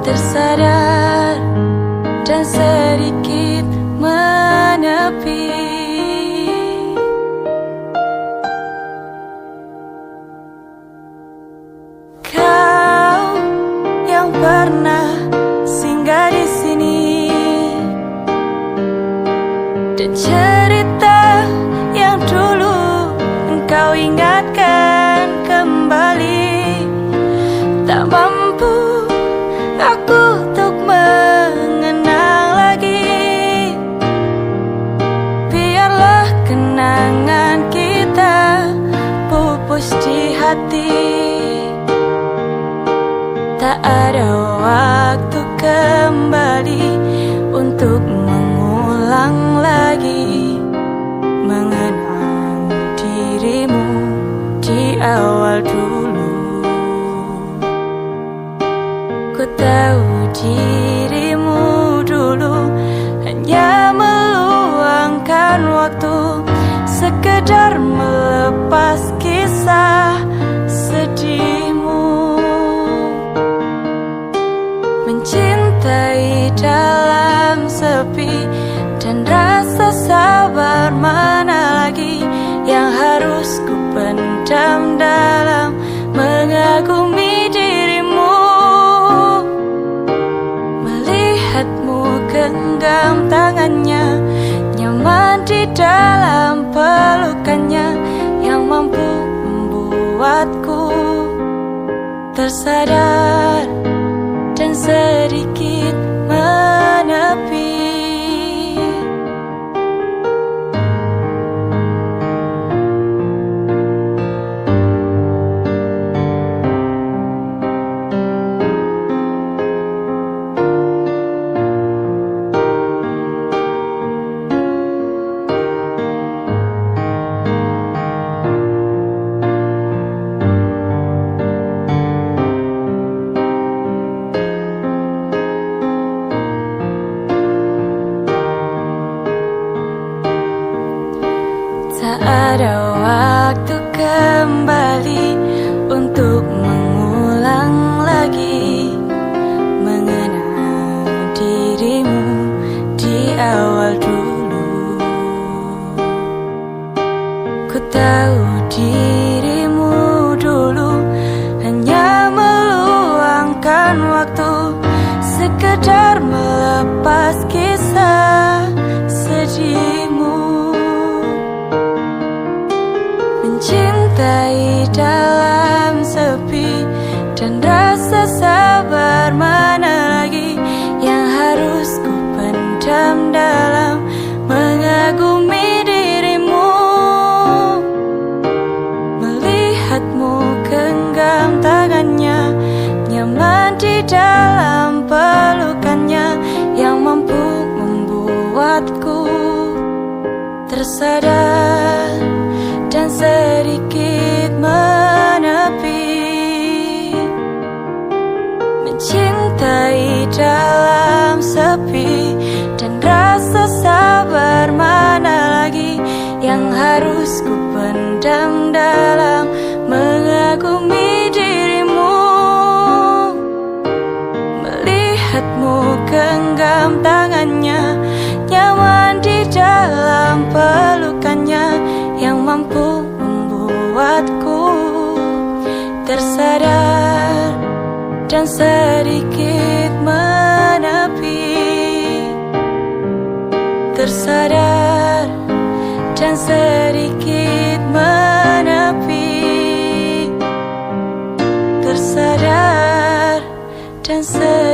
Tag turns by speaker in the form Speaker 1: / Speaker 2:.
Speaker 1: tersadar dan sedikit menepi. Kau yang pernah singgah di sini dan cerita yang dulu engkau ingatkan kembali. Tak mampu aku untuk mengenang lagi. Biarlah kenangan kita pupus di hati. Tak ada waktu kembali untuk mengulang lagi mengenang dirimu di awal dulu. Ku tahu dirimu dulu hanya meluangkan waktu sekedar melepas kisah sedihmu. Mencintai dalam sepi dan rasa sabar mana lagi yang harus ku pendam dalam mengagumi dirimu. Melihatmu genggam tangannya, nyaman di dalam pelukannya yang mampu membuatku tersadar dan sedikit menepi. Tak ada waktu kembali untuk mengulang lagi mengenang dirimu di awal dulu. Ku tahu dirimu dulu hanya meluangkan waktu sekedar melepas kisah sedihmu. Mencintai dalam sepi dan rasa sabar mana lagi yang harus ku pendam dalam mengagumi dirimu. Melihatmu genggam tangannya, nyaman di dalam pelukannya yang mampu membuatku tersadar dan sedikit menepi. Mencintai dalam sepi dan rasa sabar mana lagi yang harus ku pendam dalam mengagumi dirimu. Melihatmu genggam tangannya, nyaman di dalam pelukannya yang mampu membuatku tersadar dan sedikit menepi. Tersadar dan sedikit menepi. Tersadar dan sedikit